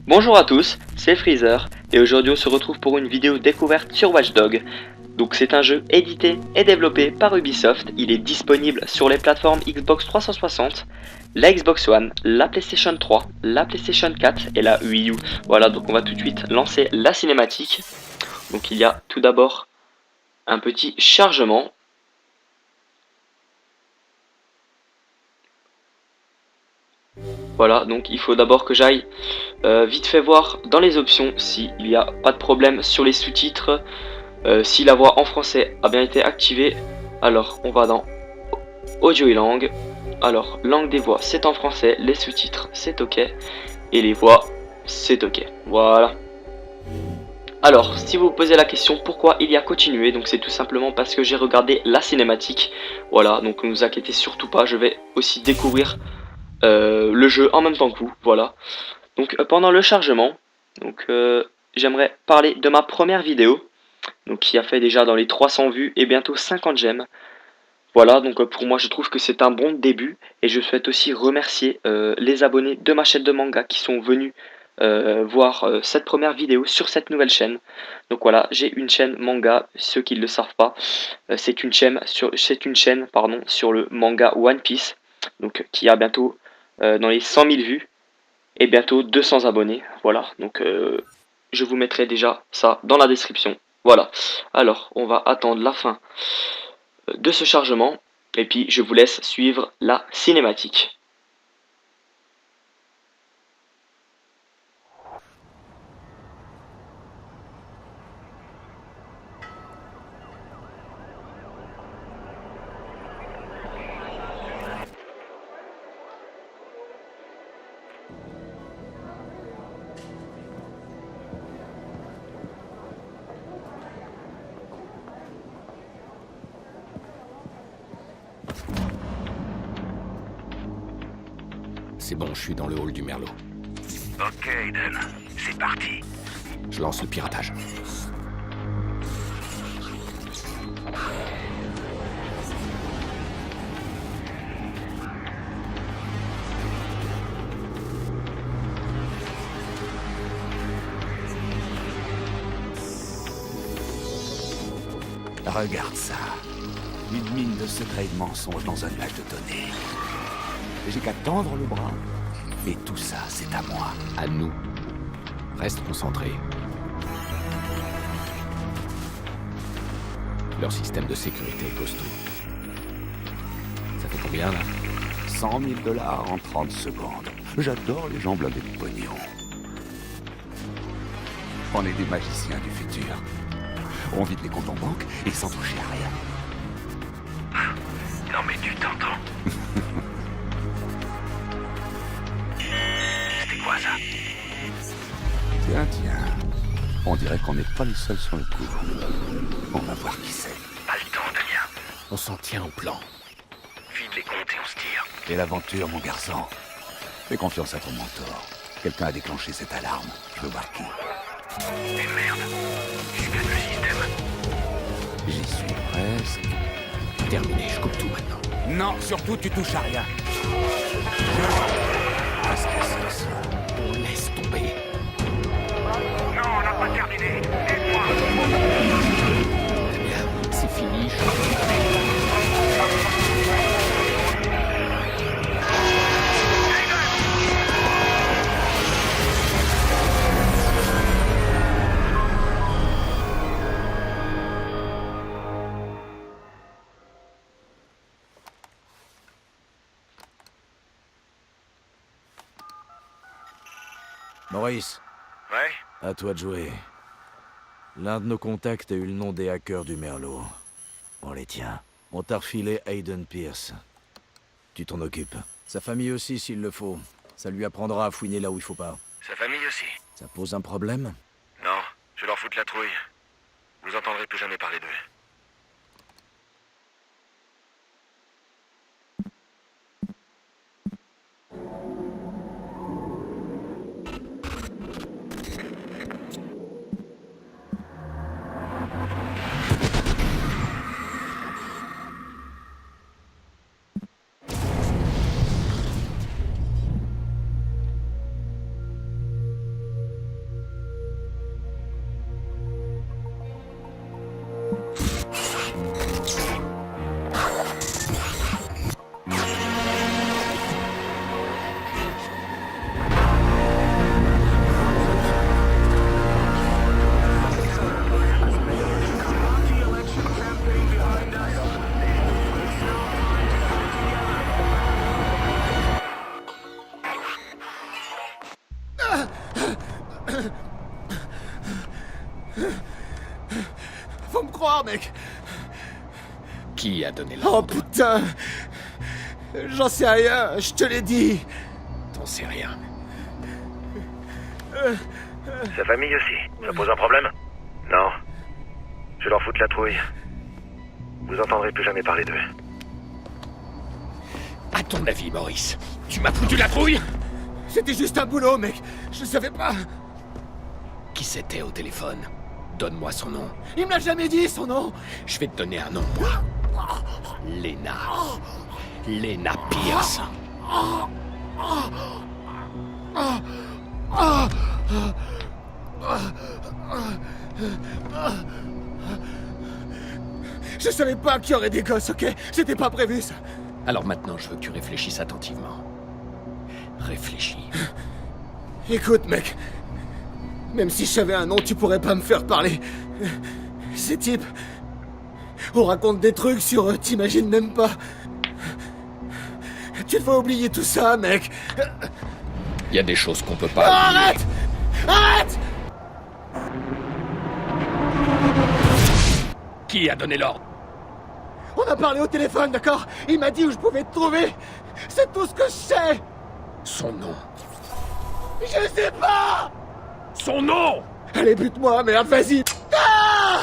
Bonjour à tous, c'est Freezer et aujourd'hui on se retrouve pour une vidéo découverte sur Watch Dogs. Donc c'est un jeu édité et développé par Ubisoft, il est disponible sur les plateformes Xbox 360, la Xbox One, la PlayStation 3, la PlayStation 4 et la Wii U. Voilà, donc on va tout de suite lancer la cinématique. Donc il y a tout d'abord un petit chargement. Voilà, donc il faut d'abord que j'aille vite fait voir dans les options s'il n'y a pas de problème sur les sous-titres. Si la voix en français a bien été activée, alors on va dans audio et langue. Alors, langue des voix, c'est en français, les sous-titres, c'est ok, et les voix, c'est ok. Voilà. Alors, si vous vous posez la question pourquoi il y a continué, donc c'est tout simplement parce que j'ai regardé la cinématique. Voilà, donc ne vous inquiétez surtout pas, je vais aussi découvrir le jeu en même temps que vous. Voilà. Donc pendant le chargement, donc j'aimerais parler de ma première vidéo. Donc qui a fait déjà dans les 300 vues et bientôt 50 j'aime. Voilà, donc pour moi je trouve que c'est un bon début et je souhaite aussi remercier les abonnés de ma chaîne de manga qui sont venus voir cette première vidéo sur cette nouvelle chaîne. Donc voilà, j'ai une chaîne manga, ceux qui ne le savent pas, c'est une chaîne pardon, sur le manga One Piece, donc qui a bientôt dans les 100 000 vues et bientôt 200 abonnés. Voilà, donc je vous mettrai déjà ça dans la description. Voilà, alors on va attendre la fin de ce chargement et puis je vous laisse suivre la cinématique. C'est bon, je suis dans le hall du Merlot. Ok, Aiden, c'est parti. Je lance le piratage. Regarde ça. Une mine de secrets et de mensonges dans un nuage de données. J'ai qu'à tendre le bras. Et tout ça, c'est à moi. À nous. Reste concentré. Leur système de sécurité est costaud. Ça fait combien, là? 100 000 $ en 30 secondes. J'adore les gens blindés de pognon. On est des magiciens du futur. On vide les comptes en banque et sans toucher à rien. Non mais tu t'entends. C'était quoi ça? Tiens. On dirait qu'on n'est pas les seuls sur le coup. On va voir qui c'est. Pas le temps, Damien. On s'en tient au plan. Vide les comptes et on se tire. Et l'aventure, mon garçon. Fais confiance à ton mentor. Quelqu'un a déclenché cette alarme. Je veux voir qui. Mais merde. Je gagne le système. J'y suis presque. Terminé, je coupe tout maintenant. Non, surtout tu touches à rien. Qu'est-ce que c'est ça? On laisse tomber. Non, on n'a pas terminé. Aide-moi. Eh bien, c'est fini, Maurice, Ouais? à toi de jouer. L'un de nos contacts a eu le nom des hackers du Merlot. On les tient. On t'a refilé Aiden Pierce. Tu t'en occupes. Sa famille aussi, s'il le faut. Ça lui apprendra à fouiner là où il faut pas. Sa famille aussi? Ça pose un problème? Non, je leur foutre la trouille. Vous entendrez plus jamais parler d'eux. Faut me croire, mec. Qui a donné l'ordre? Oh putain. J'en sais rien, je te l'ai dit. T'en sais rien. Sa famille aussi, ça pose un problème? Non. Je leur foutre la trouille. Vous entendrez plus jamais parler d'eux. À ton avis, Maurice, tu m'as foutu la trouille? C'était juste un boulot, mec. Je savais pas. Qui c'était au téléphone? Donne-moi son nom. Il me l'a jamais dit, son nom. Je vais te donner un nom, moi. Lena. Lena Pierce. Je savais pas qu'il y aurait des gosses, ok? C'était pas prévu, ça. Alors maintenant, je veux que tu réfléchisses attentivement. Réfléchis. Écoute, mec. Même si je savais un nom, tu pourrais pas me faire parler. Ces types... On raconte des trucs sur eux, t'imagines même pas. Tu devrais oublier tout ça, mec. Il y a des choses qu'on peut pas oublier. Arrête! Arrête! Qui a donné l'ordre? On a parlé au téléphone, d'accord? Il m'a dit où je pouvais te trouver. C'est tout ce que je sais. Son nom. Je sais pas. Son nom! Allez, bute-moi, merde, vas-y. Ah!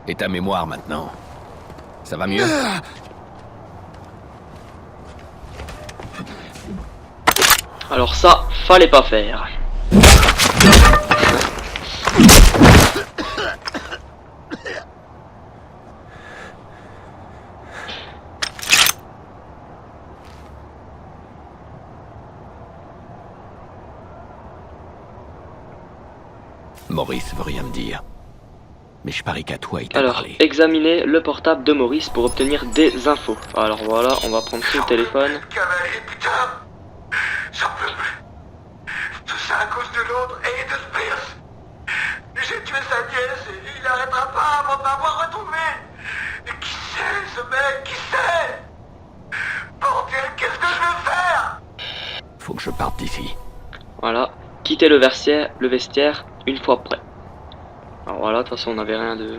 Et ta mémoire maintenant? Ça va mieux? Alors ça, fallait pas faire. Maurice veut rien me dire. Mais je parie qu'à toi, il t'a Alors, parlé. examinez le portable de Maurice pour obtenir des infos. Alors voilà, on va prendre son téléphone. Cavalier, putain! J'en peux plus. Tout ça à cause de l'autre, Aiden Pierce. J'ai tué sa nièce et il n'arrêtera pas avant de m'avoir retrouvé. Et qui c'est, ce mec? Qui c'est? Bordel, qu'est-ce que je vais faire? Faut que je parte d'ici. Voilà, quittez le vestiaire une fois prêt. Alors voilà, de toute façon on n'avait rien de...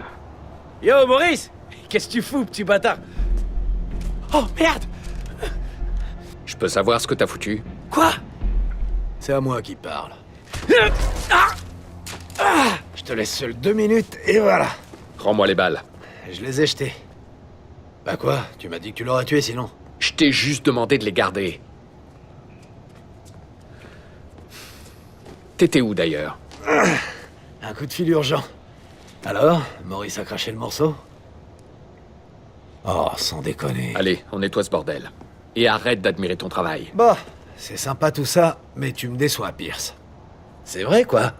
Yo, Maurice! Qu'est-ce que tu fous, petit bâtard? Oh, merde! Je peux savoir ce que t'as foutu? Quoi? C'est à moi qui parle. Je te laisse seul 2 minutes, et voilà. Rends-moi les balles. Je les ai jetées. Bah quoi? Tu m'as dit que tu l'aurais tué, sinon. Je t'ai juste demandé de les garder. T'étais où, d'ailleurs? Un coup de fil urgent. Alors, Maurice a craché le morceau? Oh, sans déconner. Allez, on nettoie ce bordel. Et arrête d'admirer ton travail. Bah, c'est sympa tout ça, mais tu me déçois, Pierce. C'est vrai, quoi.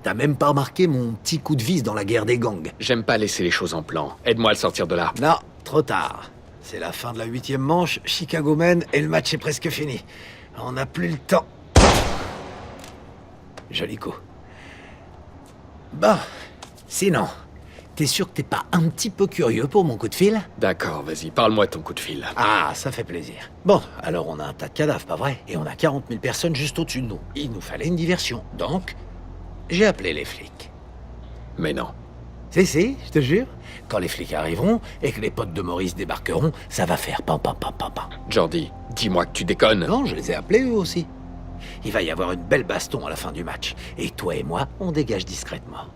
T'as même pas remarqué mon petit coup de vis dans la guerre des gangs. J'aime pas laisser les choses en plan. Aide-moi à le sortir de là. Non, trop tard. C'est la fin de la 8e manche, Chicago mène, et le match est presque fini. On n'a plus le temps. Joli coup. Bon, sinon, t'es sûr que t'es pas un petit peu curieux pour mon coup de fil? D'accord, vas-y, parle-moi de ton coup de fil. Ah, ça fait plaisir. Bon, alors on a un tas de cadavres, pas vrai? Et on a 40 000 personnes juste au-dessus de nous. Il nous fallait une diversion. Donc, j'ai appelé les flics. Mais non. Si, je te jure. Quand les flics arriveront et que les potes de Maurice débarqueront, ça va faire pam pam pam pam pam. Jordi, dis-moi que tu déconnes. Non, je les ai appelés eux aussi. Il va y avoir une belle baston à la fin du match. Et toi et moi, on dégage discrètement.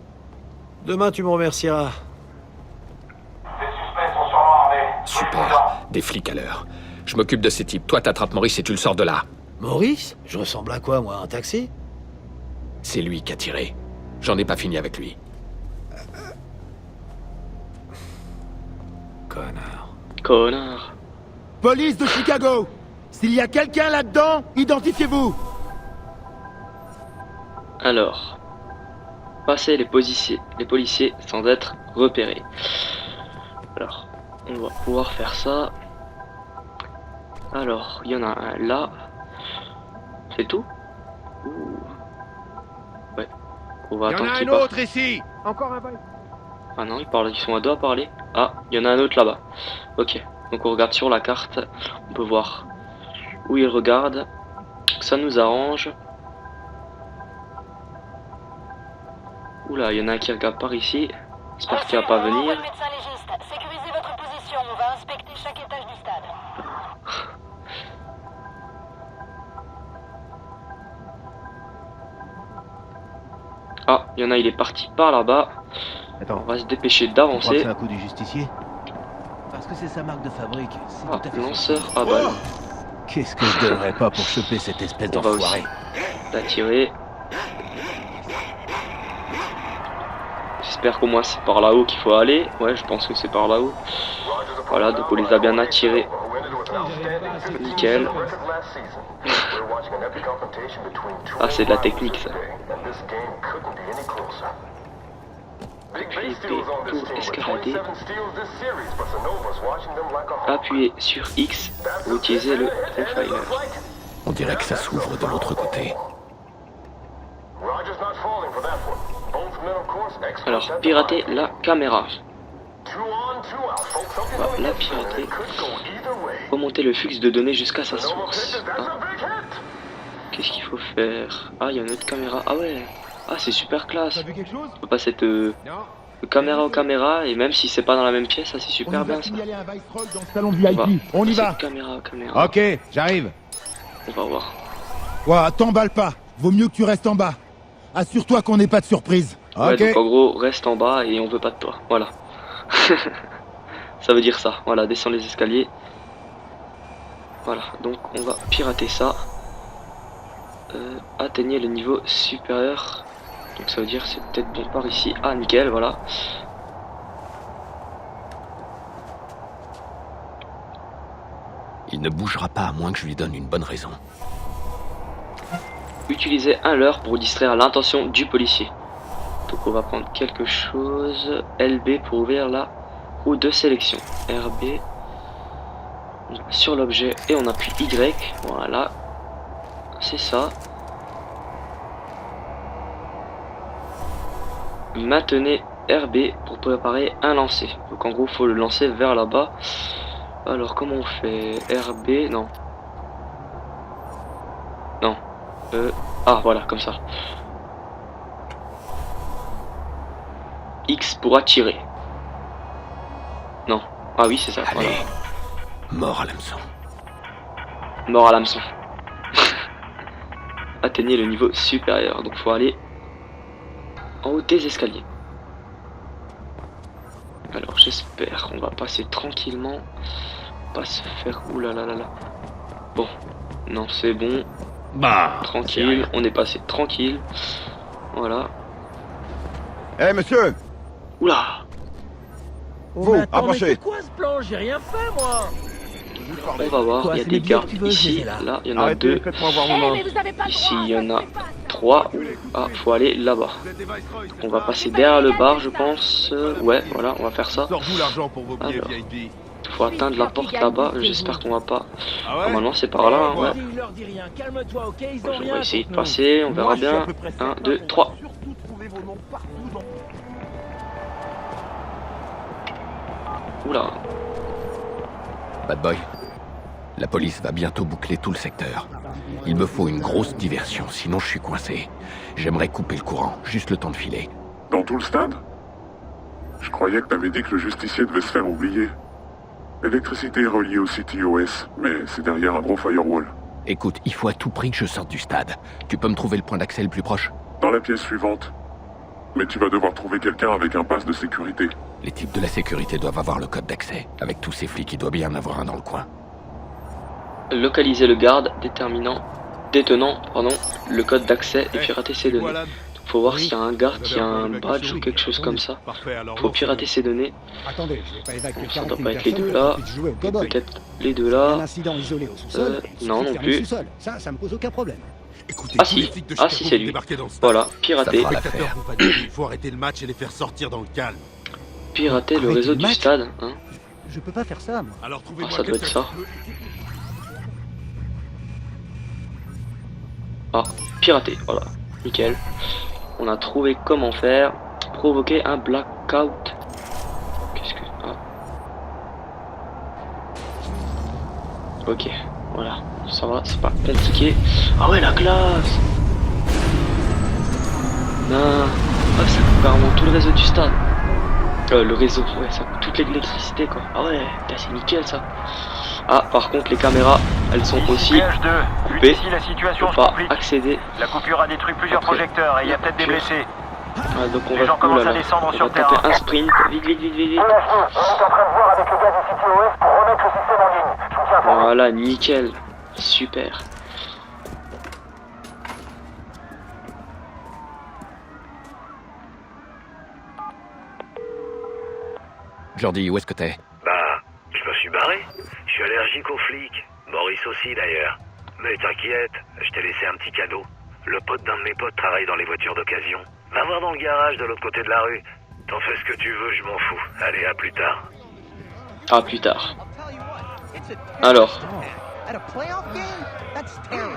Demain, tu me remercieras. Les suspects sont sûrement armés. Super, des flics à l'heure. Je m'occupe de ces types. Toi, t'attrapes Maurice et tu le sors de là. Maurice? Je ressemble à quoi, moi, un taxi? C'est lui qui a tiré. J'en ai pas fini avec lui. Connard. Police de Chicago! S'il y a quelqu'un là-dedans, identifiez-vous! Alors, passer les policiers sans être repérés. Alors, on va pouvoir faire ça. Alors, il y en a un là. C'est tout? Ouh. Ouais. On va Il y en attendre a qu'il un parte. autre ici! Encore un bail. Ah non, ils sont à deux à parler. Ah, il y en a un autre là-bas. Ok, donc on regarde sur la carte. On peut voir où il regarde. Ça nous arrange. Oula, il y en a un qui regarde par ici. J'espère qu'il va pas venir. Médecin légiste, sécurisez votre position, on va inspecter chaque étage du stade. Ah, il y en a, il est parti par là-bas. Attends, On va se dépêcher tu crois que d'avancer. c'est un coup du justicier? Parce que c'est sa marque de fabrique. C'est Ah, tout à fait lanceur son- à balle. Qu'est-ce que je donnerais pas pour choper cette espèce On va d'enfoiré? aussi l'attirer. J'espère qu'au moins c'est par là-haut qu'il faut aller. Ouais, je pense que c'est par là-haut. Voilà, donc on les a bien attirés. Nickel. Ah, c'est de la technique ça. Pour escalader. Appuyez sur X pour utiliser le profiler. On dirait que ça s'ouvre de l'autre côté. Alors, pirater la caméra. On va la pirater. Remonter le flux de données jusqu'à sa source. Ah. Qu'est-ce qu'il faut faire? Ah, il y a une autre caméra. Ah ouais. Ah, c'est super classe. vu quelque chose? On peut passer de caméra en caméra et même si c'est pas dans la même pièce, ça c'est super bien ça. signaler un Viceroy dans le salon de On va VIP. On y passer va. de caméra en caméra. Ok, j'arrive. On va voir. Ouah, t'emballe pas. Vaut mieux que tu restes en bas. Assure-toi qu'on n'ait pas de surprise. Ouais, Ok. donc en gros, reste en bas et on veut pas de toi. Voilà. Ça veut dire ça. Voilà, descends les escaliers. Voilà, donc on va pirater ça. Atteignez le niveau supérieur. Donc ça veut dire c'est peut-être bon par ici. Ah, nickel, voilà. Il ne bougera pas à moins que je lui donne une bonne raison. Utilisez un leurre pour distraire l'intention du policier. Donc on va prendre quelque chose. LB pour ouvrir la roue de sélection. RB. On va sur l'objet et on appuie Y. Voilà. C'est ça. Maintenez RB pour préparer un lancer. Donc en gros faut le lancer vers là-bas. Alors comment on fait? RB, non. Non. Ah voilà, comme ça. X pour attirer. Non. Ah oui, c'est ça. Allez, Voilà. mort à l'hameçon. Mort à l'hameçon. Atteignez le niveau supérieur. Donc faut aller en haut des escaliers. Alors j'espère qu'on va passer tranquillement. Pas se faire... Ouh là. Bon. Non, c'est bon. Bah, Tranquille. On est passé tranquille. Voilà. Eh monsieur, Oula. vous, approchez. Quoi ce plan? J'ai rien fait moi. On va voir. Quoi, Il y a c'est des mes billets que gardes tu veux, je les ici. ai là. Là, il y en a Arrêtez, deux. faites-moi voir Eh, vos mains. mais vous avez pas le Ici, droit, il y en a ça se fait pas. 3. Ah, faut aller là-bas. On va passer derrière le bar, je pense. Ouais, voilà, on va faire ça. Sors d'où l'argent pour vos billets Alors. VIP? Faut atteindre la porte là-bas. J'espère qu'on va pas. Ah ouais? Normalement, c'est par là. Hein, ouais. Il leur dit rien, calme-toi, ok? Ils ont On rien. va essayer de contre nous. passer. On verra Moi, je suis à bien. peu près 1, certain 2, qu'on va 3. surtout trouver vos noms partout dans- Oula. Bad boy, la police va bientôt boucler tout le secteur. Il me faut une grosse diversion, sinon je suis coincé. J'aimerais couper le courant, juste le temps de filer. Dans tout le stade? Je croyais que t'avais dit que le justicier devait se faire oublier. L'électricité est reliée au CTOS, mais c'est derrière un gros firewall. Écoute, il faut à tout prix que je sorte du stade. Tu peux me trouver le point d'accès le plus proche? Dans la pièce suivante. Mais tu vas devoir trouver quelqu'un avec un pass de sécurité. Les types de la sécurité doivent avoir le code d'accès. Avec tous ces flics, il doit bien en avoir un dans le coin. Localiser le garde détenant le code d'accès et pirater ses données. Voilà. Faut voir s'il y a un garde qui a un badge ou quelque chose comme ça. Parfait, alors. Faut pirater ses données. Attendez, je vais pas évacuer Bon, ça 40 doit 000 pas être les personnes deux pour là. qu'on puisse jouer au Et cow-boy. peut-être les deux Un là. incident isolé au sous-sol, il non, suffit de non fermer plus. le sous-sol. Ça me pose aucun problème. Écoutez, Ah tous les si, flics de ah Chicago si c'est vont lui. débarquer dans le stade. Voilà, pirater. Ça fera Les l'affaire. spectateurs vont paniquer. Il faut arrêter le match et les faire sortir dans le calme. Pirater le Arrêtez réseau le du match. stade. Hein. Je peux pas faire ça, moi. Alors trouvez-moi Ah, ça doit être quelqu'un ça. qui peut- Ah, pirater, voilà. Nickel. On a trouvé comment faire. Provoquer un blackout. Qu'est-ce que... Ah. Ok, voilà. Ça va, c'est pas compliqué. Ah ouais, la classe. Non. Ah, ça... carrément tout le réseau du stade. Le réseau, ouais, ça coupe toute l'électricité quoi. Ah ouais, c'est nickel ça. Ah, par contre, les caméras, elles sont aussi coupées. Ici, la situation se complique. Accéder. La coupure a détruit plusieurs projecteurs et il y a peut-être des blessés. Ah, donc on les gens commencent à descendre sur terrain. On va taper un sprint. Vite, vite, vite, vite, vite. On est en train de voir avec le gars du CTOS pour remettre le système en ligne. Je vous tiens informé. Voilà, nickel. Super. Jordi, où est-ce que t'es? Bah, je me suis barré. Je suis allergique aux flics. Maurice aussi d'ailleurs. Mais t'inquiète, je t'ai laissé un petit cadeau. Le pote d'un de mes potes travaille dans les voitures d'occasion. Va voir dans le garage de l'autre côté de la rue. T'en fais ce que tu veux, je m'en fous. Allez, à plus tard. À plus tard. Alors.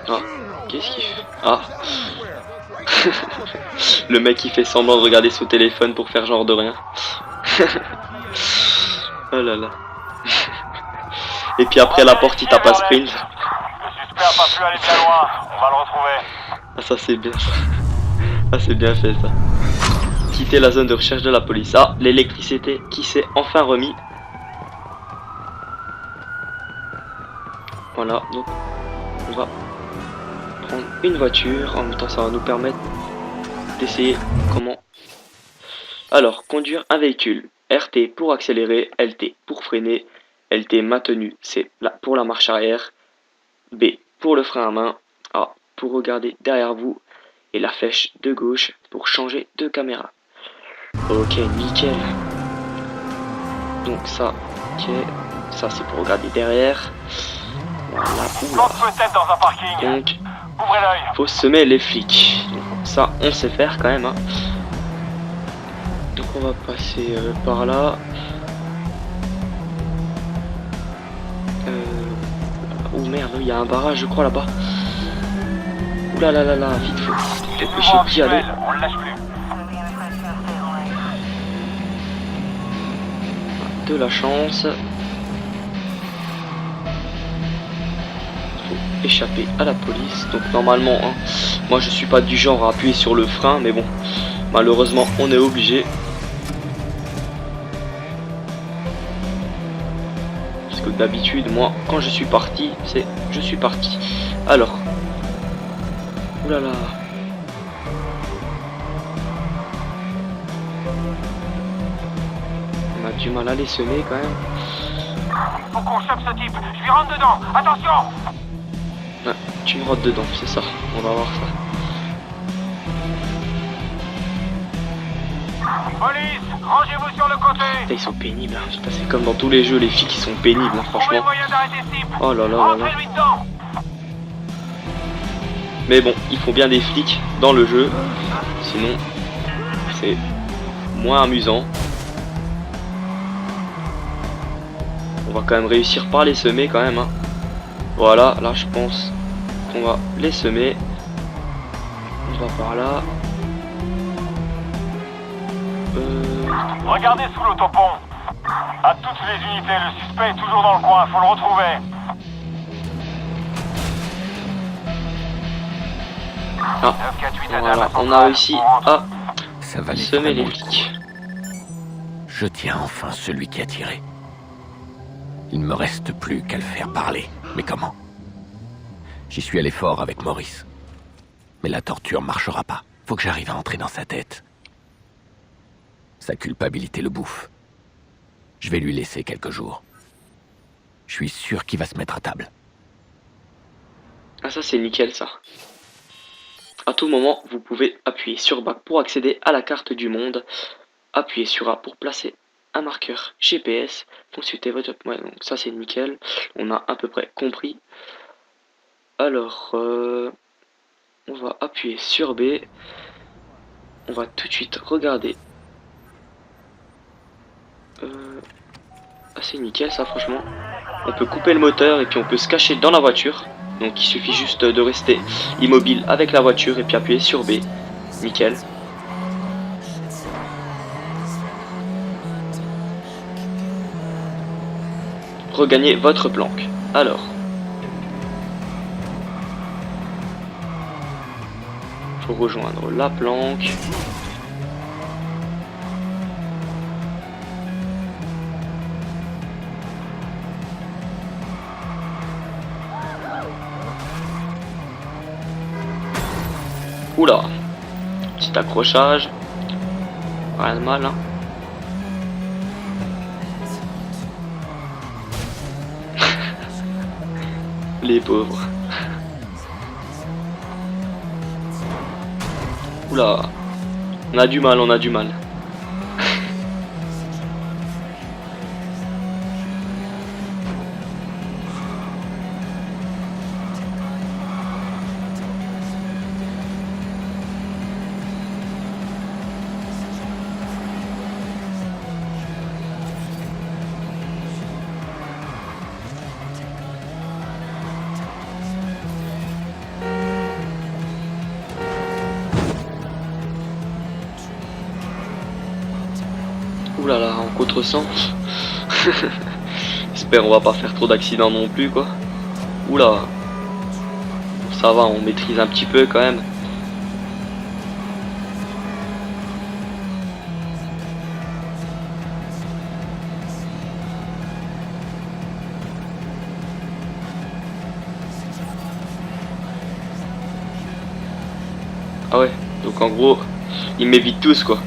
Ah, qu'est-ce qu'il fait? Ah. Le mec qui fait semblant de regarder son téléphone pour faire genre de rien. Oh là là. Et puis après la porte il tape à sprint. Le suspect a pas pu aller bien loin. On va le retrouver. Ah ça c'est bien ça. Ah c'est bien fait ça. Quitter la zone de recherche de la police. Ah, l'électricité qui s'est enfin remis. Voilà, donc on va prendre une voiture. En même temps ça va nous permettre d'essayer comment. Alors, conduire un véhicule. RT pour accélérer, LT pour freiner, LT maintenu, c'est là pour la marche arrière, B pour le frein à main, A pour regarder derrière vous, et la flèche de gauche pour changer de caméra. Ok, nickel. Donc ça, ok, ça c'est pour regarder derrière. Voilà, oula. Peut-être dans un parking. Donc, ouvrez l'œil. faut semer les flics. Donc, ça, on sait faire quand même. Hein. Donc on va passer par là. Oh merde, il y a un barrage je crois là-bas. Ouh là là là là, vite faut dépêcher d'y aller. On le lâche plus. De la chance. Faut échapper à la police. Donc normalement, hein, moi je suis pas du genre à appuyer sur le frein, mais bon, malheureusement on est obligé. D'habitude moi quand je suis parti c'est je suis parti. Alors oulala, on a du mal à les semer quand même. Faut qu'on chope ce type, je lui rentre dedans, attention. Ouais, tu me rentres dedans, c'est ça, on va voir ça. Police, rangez-vous sur le côté. Putain, ils sont pénibles, hein. Putain, c'est comme dans tous les jeux, les flics ils sont pénibles, hein, franchement. Oh là là là là. Mais bon, ils font bien des flics dans le jeu, sinon c'est moins amusant. On va quand même réussir par les semer quand même. Hein. Voilà, là je pense qu'on va les semer. On va par là. Regardez sous l'autopont. À toutes les unités, le suspect est toujours dans le coin, faut le retrouver. Ah, voilà, on a réussi à semer les flics. Je tiens enfin celui qui a tiré. Il ne me reste plus qu'à le faire parler. Mais comment? J'y suis allé fort avec Maurice. Mais la torture marchera pas. Faut que j'arrive à entrer dans sa tête. Sa culpabilité le bouffe. Je vais lui laisser quelques jours. Je suis sûr qu'il va se mettre à table. Ah ça c'est nickel ça. À tout moment, vous pouvez appuyer sur Back pour accéder à la carte du monde. Appuyez sur A pour placer un marqueur GPS. Consultez votre... Ouais, donc ça c'est nickel. On a à peu près compris. Alors, on va appuyer sur B. On va tout de suite regarder. Ah c'est nickel ça franchement. On peut couper le moteur et puis on peut se cacher dans la voiture. Donc il suffit juste de rester immobile avec la voiture et puis appuyer sur B. Nickel. Regagnez votre planque. Alors. Faut rejoindre la planque. Oula, petit accrochage. Rien de mal, hein. Les pauvres. Oula, on a du mal, on a du mal. Ouh là là, en contresens. J'espère on va pas faire trop d'accidents non plus quoi. Oula. Ça va, on maîtrise un petit peu quand même. Ah ouais, donc en gros, ils m'évitent tous quoi.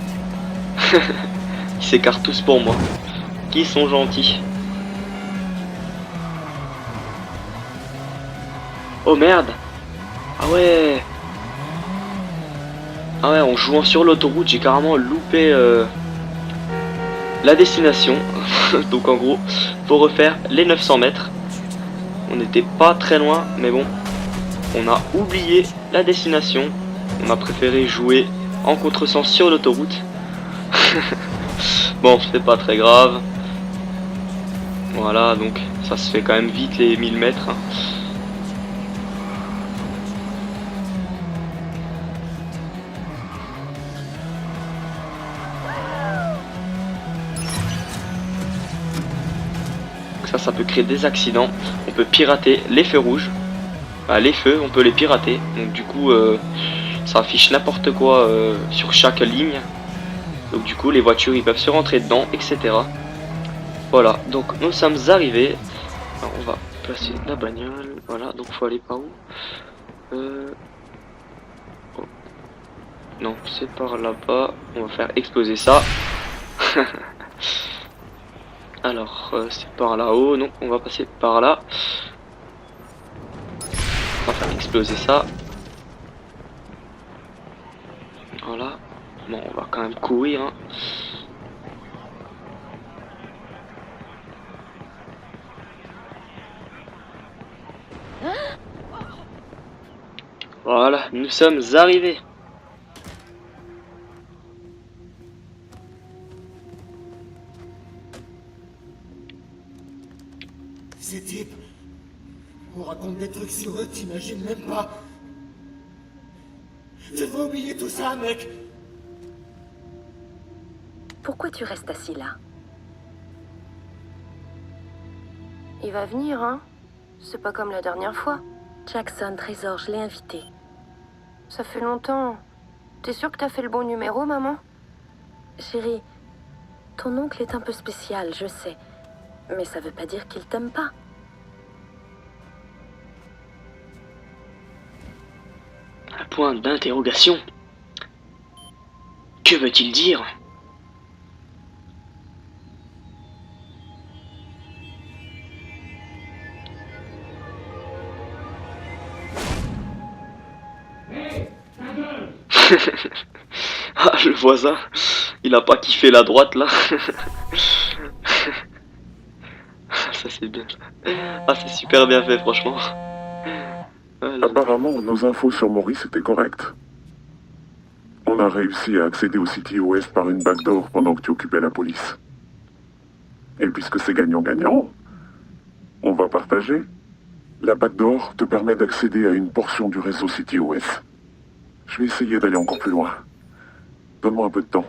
Ils s'écartent tous pour moi. Qui sont gentils. Oh merde. Ah ouais. Ah ouais, en jouant sur l'autoroute, j'ai carrément loupé la destination. Donc en gros, faut refaire les 900 mètres. On n'était pas très loin, mais bon. On a oublié la destination. On a préféré jouer en contresens sur l'autoroute. Bon, c'est pas très grave. Voilà, donc ça se fait quand même vite les 1000 mètres. Hein. Ça peut créer des accidents. On peut pirater les feux rouges. Bah, les feux, on peut les pirater. Donc du coup, ça affiche n'importe quoi sur chaque ligne. Donc du coup les voitures ils peuvent se rentrer dedans, etc. Voilà, donc nous sommes arrivés. Alors, on va placer la bagnole. Voilà, donc faut aller par où oh. Non, c'est par là-bas. On va faire exploser ça. Alors, c'est par là-haut. Non, on va passer par là. On va faire exploser ça. Voilà. Bon, on va quand même courir. Hein. Voilà, nous sommes arrivés. Ces types, on raconte des trucs sur eux, t'imagines même pas. Tu vas oublier tout ça, mec. Pourquoi tu restes assis là? Il va venir, hein? C'est pas comme la dernière fois. Jackson, Trésor, je l'ai invité. Ça fait longtemps. T'es sûre que t'as fait le bon numéro, maman? Chérie, ton oncle est un peu spécial, je sais. Mais ça veut pas dire qu'il t'aime pas. Un point d'interrogation. Que veut-il dire? Ah, le voisin, il a pas kiffé la droite là. Ça c'est bien. Ah, c'est super bien fait franchement. Apparemment, nos infos sur Maurice étaient correctes. On a réussi à accéder au CTOS par une backdoor pendant que tu occupais la police. Et puisque c'est gagnant-gagnant, on va partager. La backdoor te permet d'accéder à une portion du réseau CTOS. Je vais essayer d'aller encore plus loin. Donne-moi un peu de temps.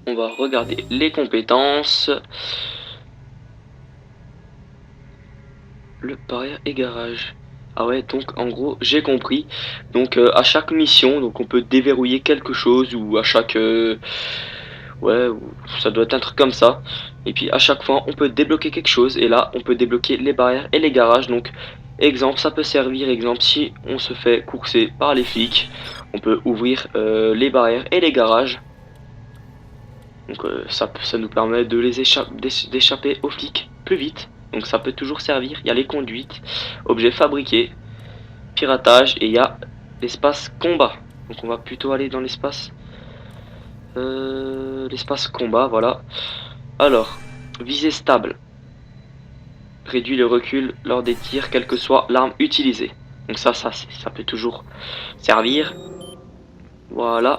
On va regarder les compétences. Le barrière et garage. Ah ouais, donc en gros j'ai compris. Donc à chaque mission, donc on peut déverrouiller quelque chose ou à chaque ouais, ça doit être un truc comme ça. Et puis à chaque fois on peut débloquer quelque chose et là on peut débloquer les barrières et les garages. Donc Exemple, ça peut servir, exemple, si on se fait courser par les flics, on peut ouvrir les barrières et les garages. Donc ça nous permet de les d'échapper aux flics plus vite. Donc ça peut toujours servir. Il y a les conduites, objets fabriqués, piratage et il y a l'espace combat. Donc on va plutôt aller dans l'espace combat, voilà. Alors, visée stable. Réduit le recul lors des tirs, quelle que soit l'arme utilisée. Donc ça peut toujours servir. Voilà.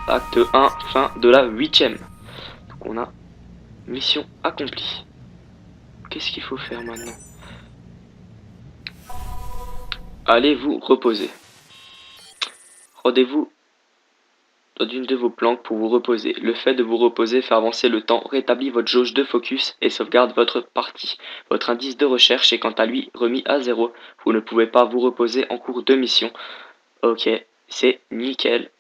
Acte 1, fin de la 8e. Donc on a mission accomplie. Qu'est-ce qu'il faut faire maintenant? Allez vous reposer. Rendez-vous dans une de vos planques pour vous reposer. Le fait de vous reposer fait avancer le temps, rétablit votre jauge de focus et sauvegarde votre partie. Votre indice de recherche est quant à lui remis à 0. Vous ne pouvez pas vous reposer en cours de mission. Ok, c'est nickel.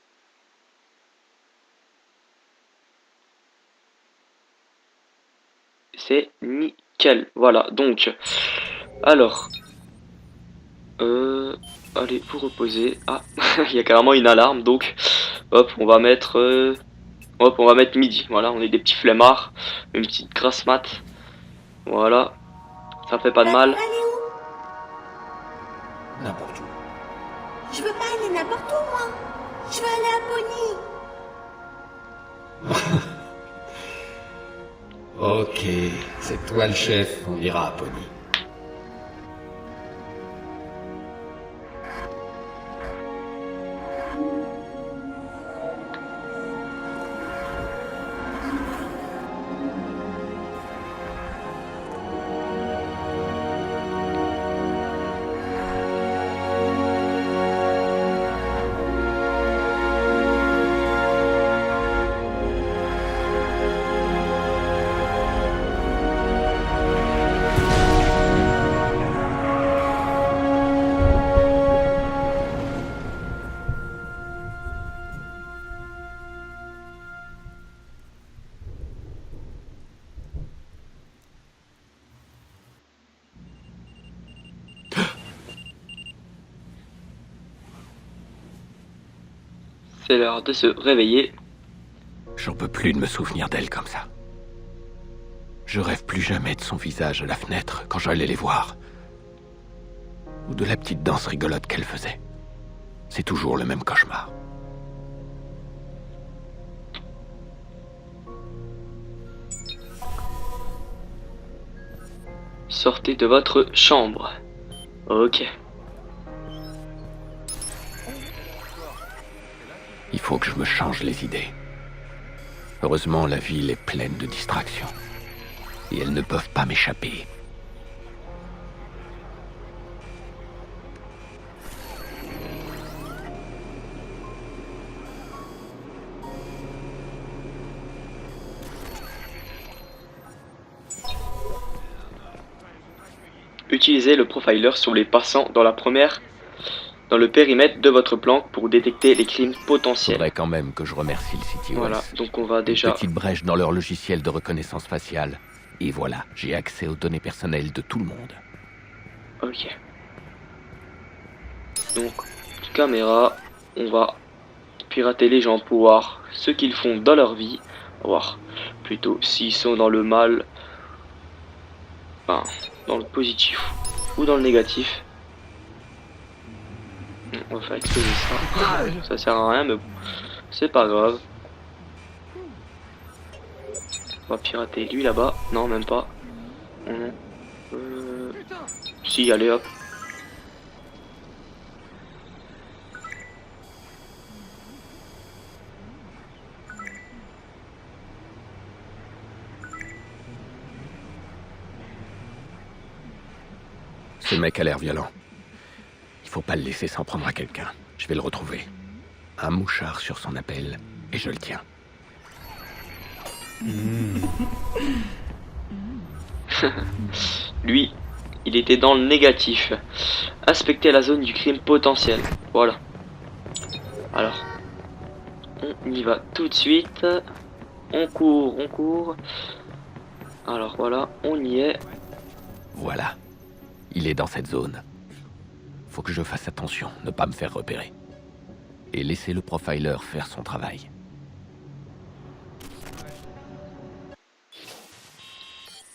C'est nickel. Voilà, donc. Alors. Allez, vous reposer. Ah, il y a carrément une alarme, donc. Hop, on va mettre. Hop, on va mettre midi. Voilà, on est des petits flemmards. Une petite grasse mat. Voilà. Ça fait pas de mal. N'importe où. Je veux pas aller n'importe où, moi. Je veux aller à Pony. Ok, c'est toi le chef, on ira à Pony. C'est l'heure de se réveiller. J'en peux plus de me souvenir d'elle comme ça. Je rêve plus jamais de son visage à la fenêtre quand j'allais les voir. Ou de la petite danse rigolote qu'elle faisait. C'est toujours le même cauchemar. Sortez de votre chambre. Ok. Il faut que je me change les idées. Heureusement, la ville est pleine de distractions. Et elles ne peuvent pas m'échapper. Utilisez le profiler sur les passants dans le périmètre de votre planque pour détecter les crimes potentiels. Faudrait quand même que je remercie le City Voilà, West. donc on va déjà... Une petite brèche dans leur logiciel de reconnaissance faciale. Et voilà, j'ai accès aux données personnelles de tout le monde. Ok. Donc, caméra, on va pirater les gens pour voir ce qu'ils font dans leur vie. Voir plutôt s'ils sont dans le mal, enfin, dans le positif ou dans le négatif. On va faire exploser ça. Ça sert à rien, mais bon, c'est pas grave. On va pirater lui là-bas. Non, même pas. Non. Si, allez hop. Ce mec a l'air violent. Il faut pas le laisser s'en prendre à quelqu'un. Je vais le retrouver. Un mouchard sur son appel, et je le tiens. Lui, il était dans le négatif. Inspecter la zone du crime potentiel. Voilà. Alors, on y va tout de suite. On court, on court. Alors voilà, on y est. Voilà. Il est dans cette zone. Faut que je fasse attention, ne pas me faire repérer. Et laisser le profiler faire son travail.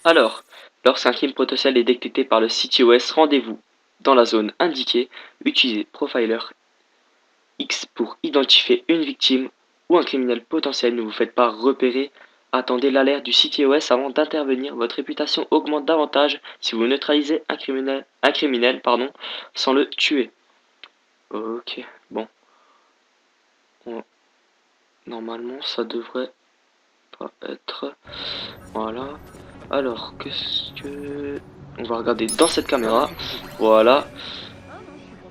Alors, lorsqu'un crime potentiel est détecté par le CTOS, rendez-vous dans la zone indiquée. Utilisez Profiler X pour identifier une victime ou un criminel potentiel. Ne vous faites pas repérer. Attendez l'alerte du CTOS avant d'intervenir. Votre réputation augmente davantage si vous neutralisez un criminel, sans le tuer. Ok, bon. Normalement, ça devrait pas être... Voilà. Alors, qu'est-ce que... On va regarder dans cette caméra. Voilà.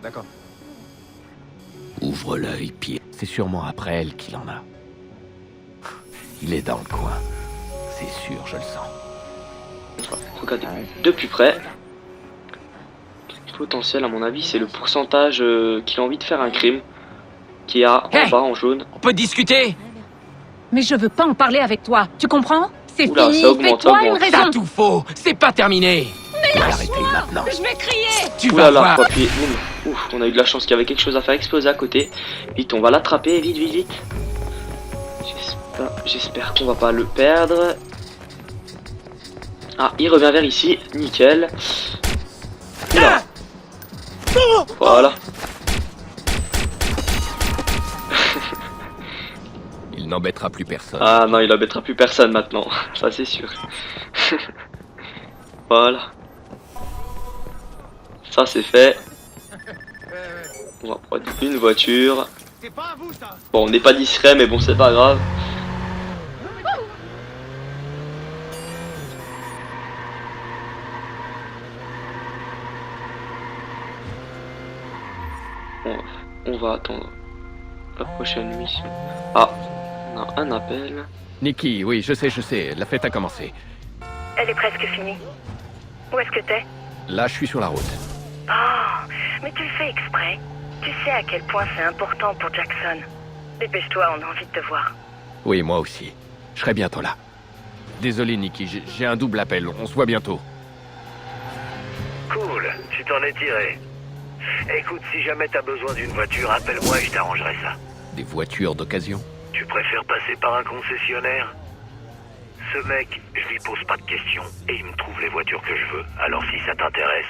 D'accord. Ouvre l'œil, Pierre. C'est sûrement après elle qu'il en a. Il est dans le coin. C'est sûr, je le sens. Regardez de plus près. Potentiel, à mon avis, c'est le pourcentage qu'il a envie de faire un crime. Qui a en bas en jaune. On peut discuter? Mais je veux pas en parler avec toi, tu comprends? C'est Oula, fini, ça augmente, fais-toi ça une augmente. raison. T'as tout faux. C'est pas terminé. Mais Arrêtez maintenant. je vais crier. Tu Oula vas là, voir. faut appuyer. Ouf, on a eu de la chance qu'il y avait quelque chose à faire exploser à côté. Vite, on va l'attraper, vite, vite, vite. J'espère qu'on va pas le perdre. Ah, il revient vers ici, nickel. Oula. Voilà. Il n'embêtera plus personne. Ah non, il embêtera plus personne maintenant, ça c'est sûr. Voilà. Ça c'est fait. On va prendre une voiture. Bon, on n'est pas discret, mais bon, c'est pas grave. Bon, on va attendre la prochaine mission. Ah, on a un appel. Nikki, oui, je sais, la fête a commencé. Elle est presque finie. Où est-ce que t'es? Là, je suis sur la route. Oh, mais tu le fais exprès. Tu sais à quel point c'est important pour Jackson. Dépêche-toi, on a envie de te voir. Oui, moi aussi. Je serai bientôt là. Désolé, Nikki, j'ai un double appel. On se voit bientôt. Cool, tu t'en es tiré. Écoute, si jamais t'as besoin d'une voiture, appelle-moi et je t'arrangerai ça. Des voitures d'occasion? Tu préfères passer par un concessionnaire? Ce mec, je lui pose pas de questions et il me trouve les voitures que je veux. Alors si ça t'intéresse...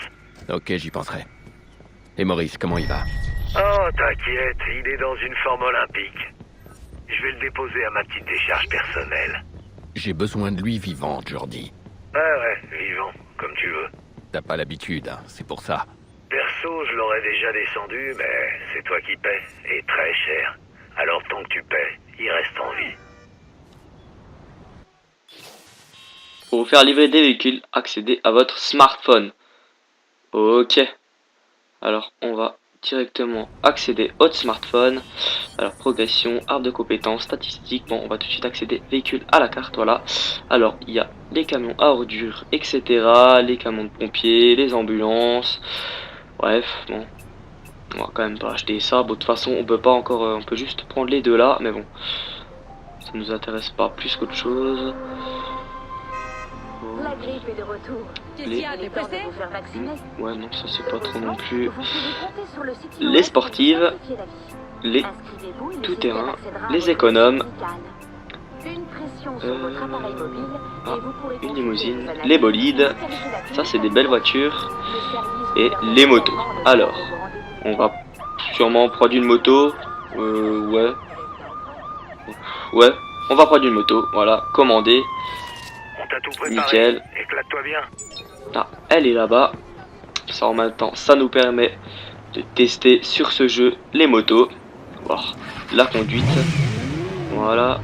Ok, j'y penserai. Et Maurice, comment il va? Oh, t'inquiète, il est dans une forme olympique. Je vais le déposer à ma petite décharge personnelle. J'ai besoin de lui vivant, Jordi. Ah ouais, vivant, comme tu veux. T'as pas l'habitude, hein, c'est pour ça. Perso, je l'aurais déjà descendu, mais c'est toi qui paies, et très cher. Alors tant que tu paies, il reste en vie. Pour vous faire livrer des véhicules, accédez à votre smartphone. Ok. Alors, on va directement accéder au smartphone. Alors, progression, arbre de compétences, statistiques. Bon, on va tout de suite accéder véhicules à la carte, voilà. Alors, il y a les camions à ordures, etc. Les camions de pompiers, les ambulances. Bref, bon. On va quand même pas acheter ça. Bon, de toute façon, on peut pas encore... on peut juste prendre les deux là, mais bon. Ça nous intéresse pas plus qu'autre chose. La grippe est de retour. Les... T'es pressé? Vous faire vacciner. Ouais, non, ça c'est pas trop non plus. Vous pouvez compter sur le site Les sportives, les tout-terrain, les économes, une pression sur votre appareil mobile et vous pourrez une limousine, les bolides, ça c'est des belles voitures, et les motos. Alors, on va sûrement prendre une moto, ouais, on va prendre une moto, voilà, commandée. On t'a tout préparé. Nickel. Éclate-toi bien. Ah, elle est là-bas. Ça en même temps, ça nous permet de tester sur ce jeu les motos. Voir la conduite. Voilà.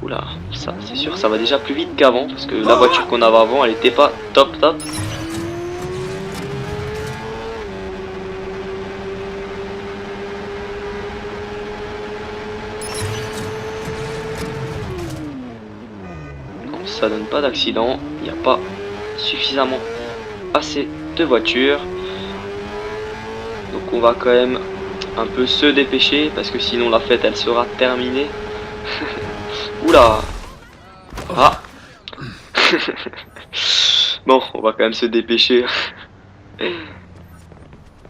Oula, ça c'est sûr, ça va déjà plus vite qu'avant. Parce que la voiture qu'on avait avant, elle était pas top. Ça donne pas d'accident, il n'y a pas suffisamment assez de voitures, donc on va quand même un peu se dépêcher parce que sinon la fête elle sera terminée. Oula. Ah. Bon, on va quand même se dépêcher.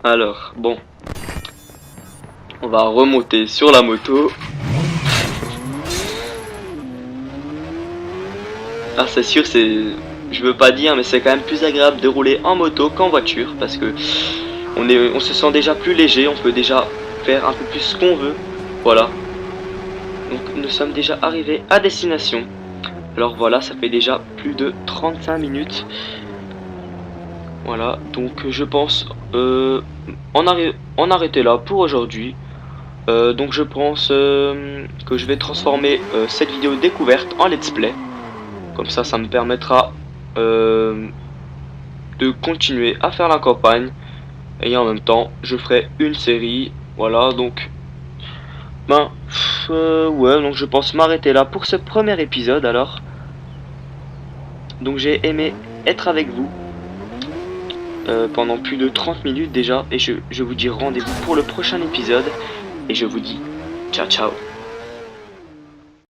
Alors, bon. On va remonter sur la moto. Ah, c'est sûr, je veux pas dire, mais c'est quand même plus agréable de rouler en moto qu'en voiture, parce que on se sent déjà plus léger, on peut déjà faire un peu plus ce qu'on veut. Voilà. Donc nous sommes déjà arrivés à destination. Alors voilà, ça fait déjà plus de 35 minutes. Voilà, donc je pense en arrêter là pour aujourd'hui. Donc je pense que je vais transformer cette vidéo découverte en let's play. Comme ça me permettra de continuer à faire la campagne. Et en même temps, je ferai une série. Voilà, donc... ouais, donc je pense m'arrêter là pour ce premier épisode alors. Donc j'ai aimé être avec vous pendant plus de 30 minutes déjà. Et je vous dis rendez-vous pour le prochain épisode. Et je vous dis ciao ciao.